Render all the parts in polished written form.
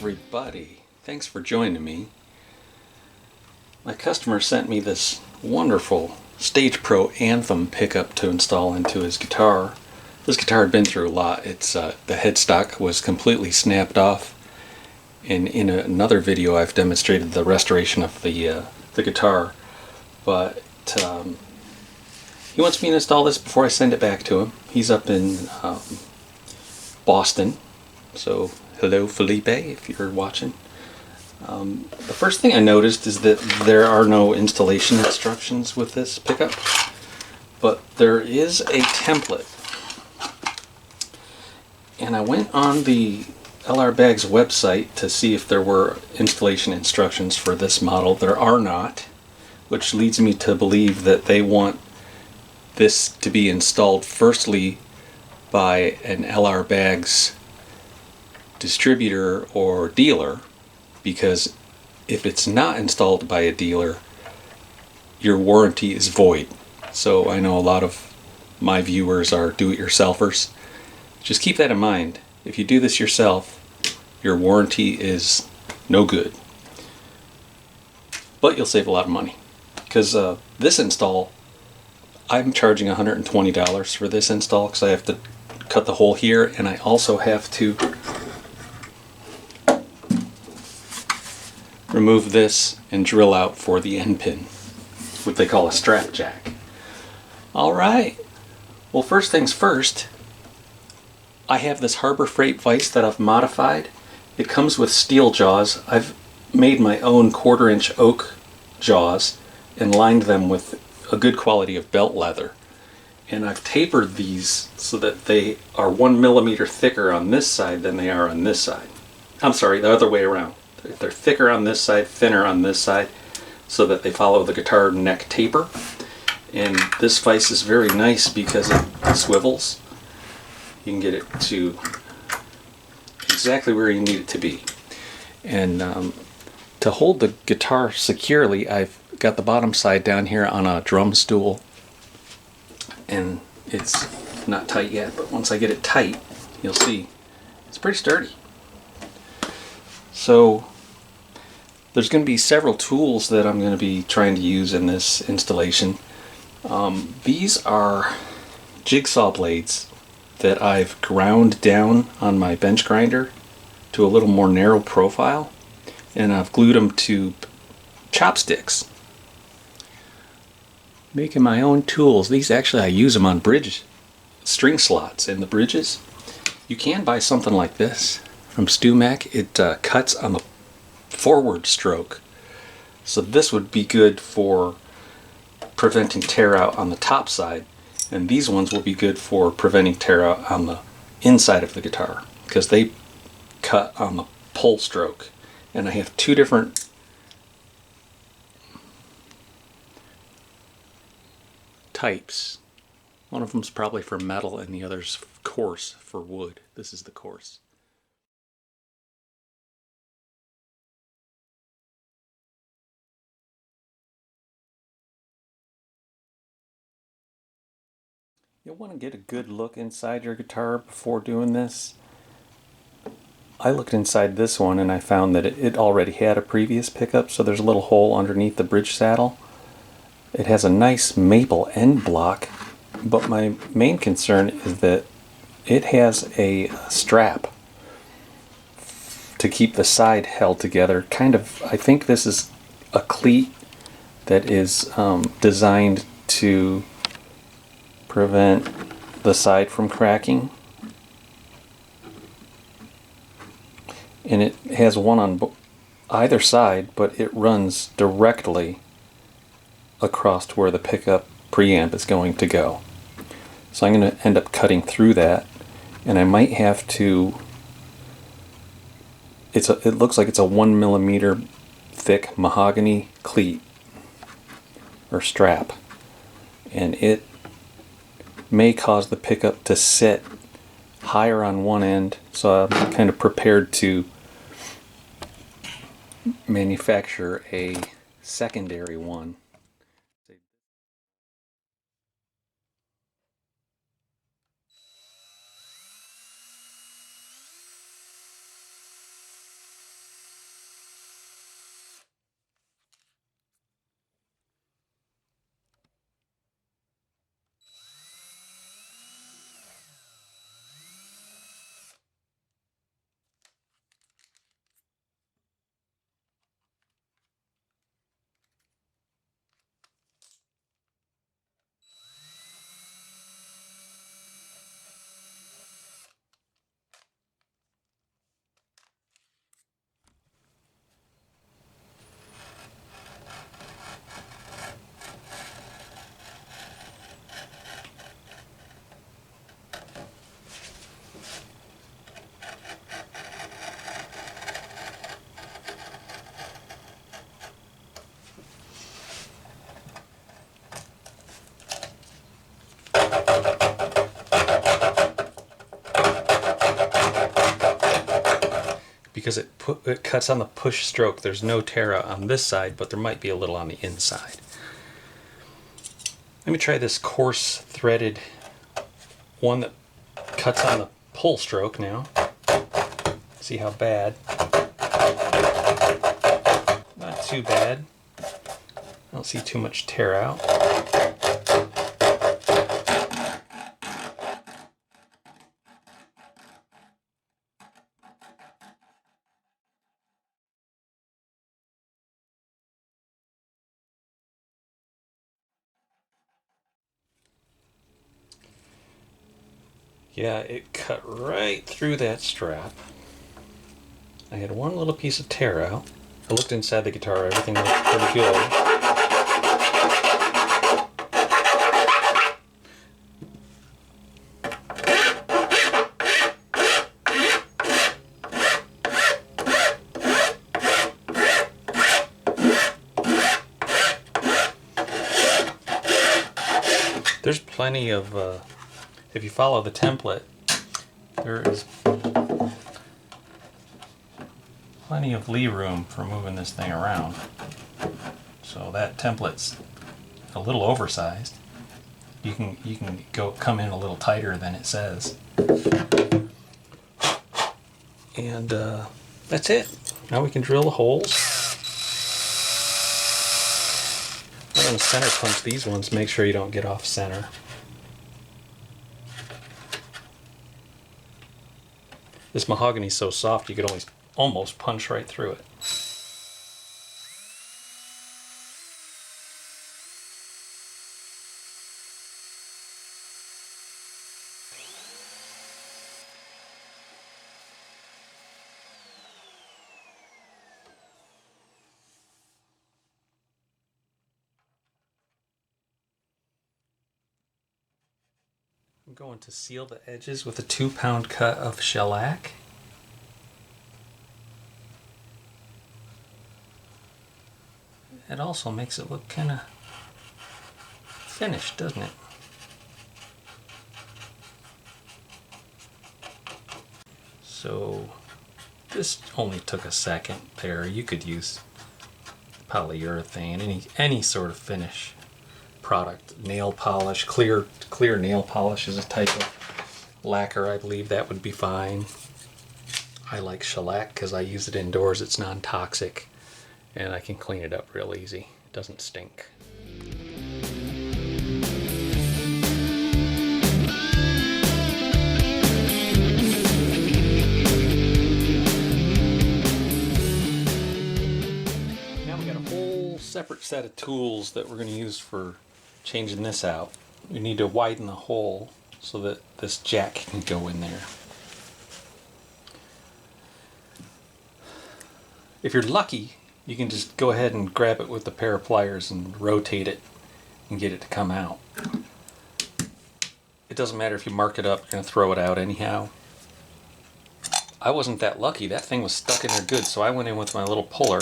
everybody. Thanks for joining me. My customer sent me this wonderful StagePro Anthem pickup to install into his guitar. This guitar had been through a lot. It's the headstock was completely snapped off, and in another video I've demonstrated the restoration of the guitar. But he wants me to install this before I send it back to him. He's up in Boston, so hello Felipe if you're watching. The first thing I noticed is that there are no installation instructions with this pickup, but there is a template. And I went on the LR Bag's website to see if there were installation instructions for this model. There are not, which leads me to believe that they want this to be installed firstly by an LR Bag's distributor or dealer, because if it's not installed by a dealer, your warranty is void. So I know a lot of my viewers are do-it-yourselfers. Just keep that in mind. If you do this yourself, your warranty is no good. But you'll save a lot of money. Because this install, I'm charging $120 for this install because I have to cut the hole here, and I also have to remove this and drill out for the end pin, what they call a strap jack. Alright, well, first things first, I have this Harbor Freight vise that I've modified. It comes with steel jaws. I've made my own 1/4-inch oak jaws and lined them with a good quality of belt leather. And I've tapered these so that they are 1 millimeter thicker on this side than they are on this side. I'm sorry, the other way around. They're thicker on this side, thinner on this side, so that they follow the guitar neck taper. And this vise is very nice because it swivels. You can get it to exactly where you need it to be. And to hold the guitar securely, I've got the bottom side down here on a drum stool. And it's not tight yet, but once I get it tight, you'll see it's pretty sturdy. So there's going to be several tools that I'm going to be trying to use in this installation. These are jigsaw blades that I've ground down on my bench grinder to a little more narrow profile, and I've glued them to chopsticks. Making my own tools. These actually I use them on bridge string slots in the bridges. You can buy something like this from StewMac. It cuts on the forward stroke, so this would be good for preventing tear out on the top side, and these ones will be good for preventing tear out on the inside of the guitar because they cut on the pull stroke. And I have two different types. One of them's probably for metal and the other's coarse for wood. This is the coarse. You'll want to get a good look inside your guitar before doing this. I looked inside this one and I found that it already had a previous pickup, so there's a little hole underneath the bridge saddle. It has a nice maple end block, but my main concern is that it has a strap to keep the side held together. Kind of, I think this is a cleat that is designed to prevent the side from cracking. And it has one on either side, but it runs directly across to where the pickup preamp is going to go. So I'm going to end up cutting through that, and I might have to, it looks like it's a 1 millimeter thick mahogany cleat or strap, and it may cause the pickup to sit higher on one end, so I'm kind of prepared to manufacture a secondary one. Because it cuts on the push stroke. There's no tear out on this side, but there might be a little on the inside. Let me try this coarse threaded one that cuts on the pull stroke now. See how bad. Not too bad. I don't see too much tear out. Yeah, it cut right through that strap. I had one little piece of tear out. I looked inside the guitar, everything looked pretty good. There's plenty of, if you follow the template, there is plenty of lee room for moving this thing around. So that template's a little oversized. You can come in a little tighter than it says. And that's it. Now we can drill the holes. I'm going to center punch these ones, make sure you don't get off center. This mahogany is so soft you could almost punch right through it. I'm going to seal the edges with a 2-pound cut of shellac. It also makes it look kind of finished, doesn't it? So this only took a second there. You could use polyurethane, any sort of finish product. Nail polish, clear nail polish is a type of lacquer. I believe that would be fine. I like shellac because I use it indoors. It's non-toxic and I can clean it up real easy. It doesn't stink. Now we got a whole separate set of tools that we're going to use for changing this out. We need to widen the hole so that this jack can go in there. If you're lucky, you can just go ahead and grab it with a pair of pliers and rotate it and get it to come out. It doesn't matter if you mark it up, you're going to throw it out anyhow. I wasn't that lucky. That thing was stuck in there good, so I went in with my little puller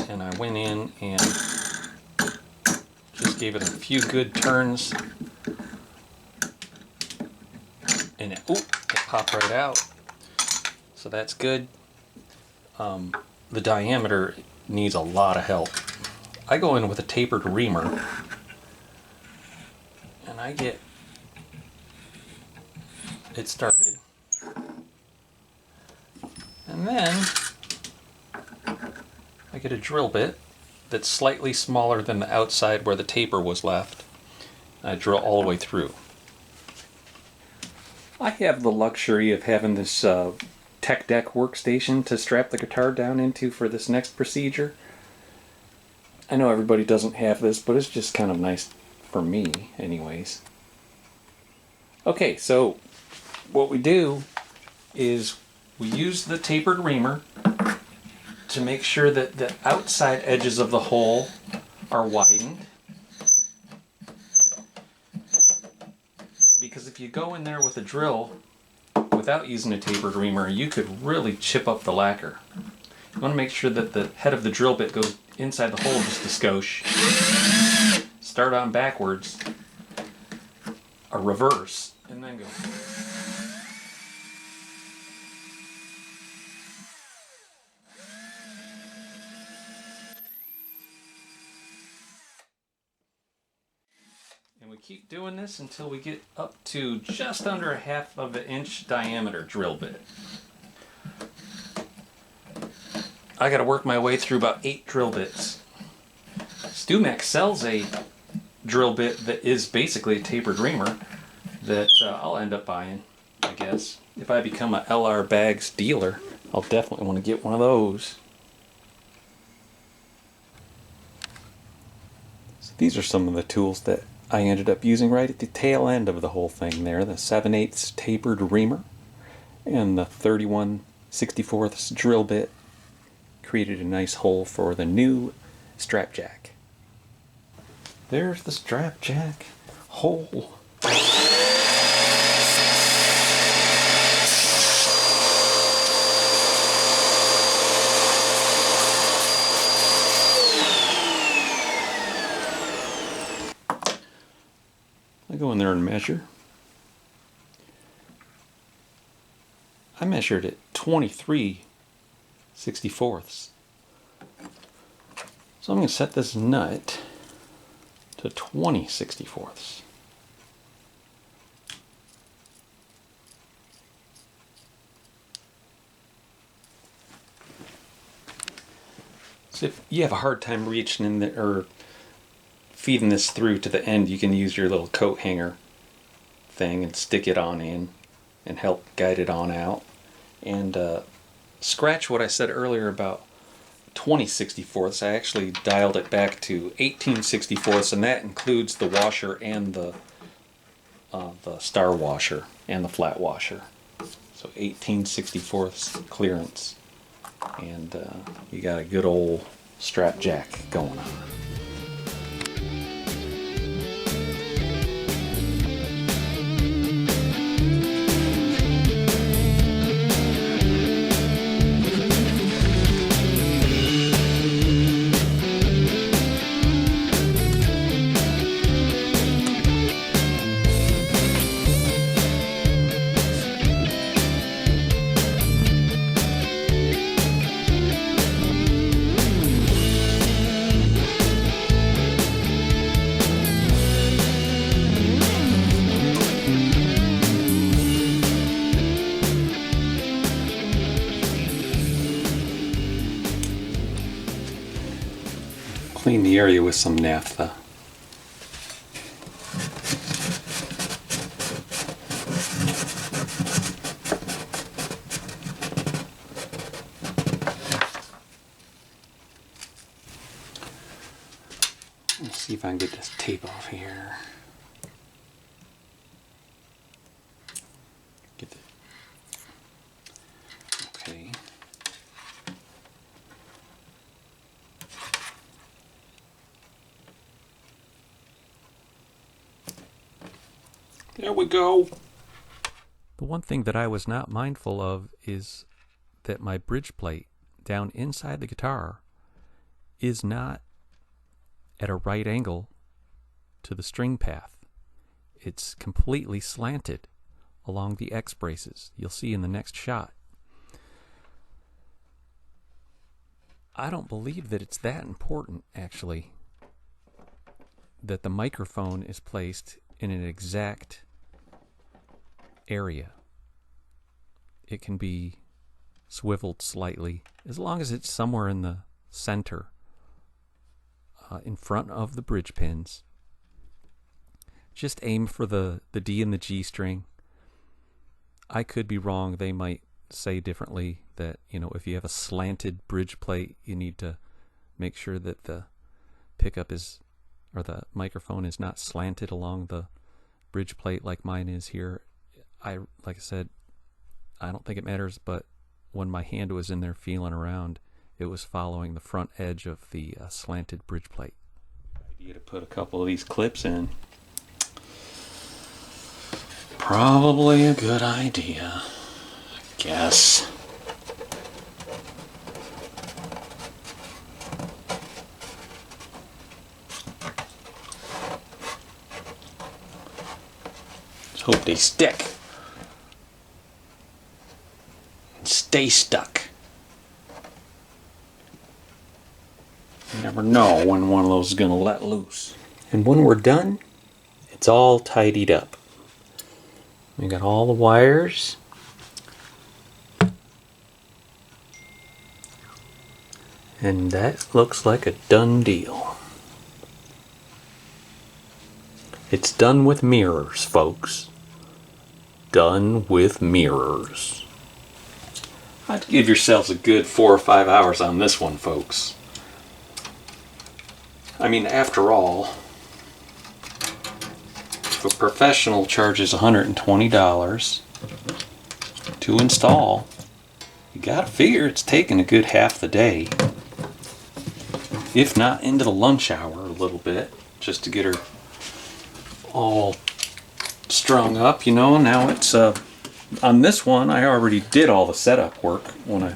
and I went in and just gave it a few good turns and it popped right out. So that's good. The diameter needs a lot of help. I go in with a tapered reamer and I get it started. And then I get a drill bit that's slightly smaller than the outside where the taper was left. I drill all the way through. I have the luxury of having this Tech Deck workstation to strap the guitar down into for this next procedure. I know everybody doesn't have this, but it's just kind of nice for me anyways. Okay, so what we do is we use the tapered reamer to make sure that the outside edges of the hole are widened. Because if you go in there with a drill without using a tapered reamer, you could really chip up the lacquer. You want to make sure that the head of the drill bit goes inside the hole just a skosh, start on backwards, a reverse, and then go. And we keep doing this until we get up to just under a 1/2 of an inch diameter drill bit. I got to work my way through about 8 drill bits. StewMac sells a drill bit that is basically a tapered reamer that I'll end up buying, I guess. If I become a LR Bags dealer, I'll definitely want to get one of those. So these are some of the tools that I ended up using right at the tail end of the whole thing there. The 7/8 tapered reamer and the 31/64 drill bit created a nice hole for the new strap jack. There's the strap jack hole. I go in there and measure. I measured it 23/64. So I'm going to set this nut to 20/64. So if you have a hard time reaching in there or feeding this through to the end, you can use your little coat hanger thing and stick it on in and help guide it on out. And scratch what I said earlier about 20/64. I actually dialed it back to 18/64, and that includes the washer and the star washer and the flat washer. So 18/64 clearance, and you got a good old strap jack going on. Clean the area with some naphtha. Let's see if I can get this tape off here. Get the okay. There we go. The one thing that I was not mindful of is that my bridge plate down inside the guitar is not at a right angle to the string path. It's completely slanted along the X braces. You'll see in the next shot. I don't believe that it's that important, actually, that the microphone is placed in an exact area. It can be swiveled slightly as long as it's somewhere in the center, in front of the bridge pins. Just aim for the D and the G string. I could be wrong. They might say differently that, you know, if you have a slanted bridge plate, you need to make sure that the pickup is, or the microphone is not slanted along the bridge plate like mine is here. Like I said, I don't think it matters, but when my hand was in there feeling around, it was following the front edge of the slanted bridge plate. Idea to put a couple of these clips in. Probably a good idea, I guess. Hope they stick. Stay stuck. You never know when one of those is going to let loose. And when we're done, it's all tidied up. We got all the wires. And that looks like a done deal. It's done with mirrors, folks. Done with mirrors. I'd give yourselves a good 4 or 5 hours on this one, folks. I mean, after all, if a professional charges $120 to install, you gotta figure it's taking a good half the day, if not into the lunch hour a little bit, just to get her all strung up, you know. Now it's on this one I already did all the setup work when I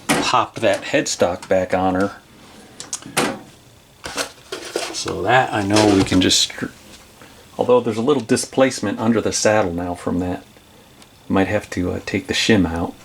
popped that headstock back on her. So that I know we can just, although there's a little displacement under the saddle now from that, might have to take the shim out.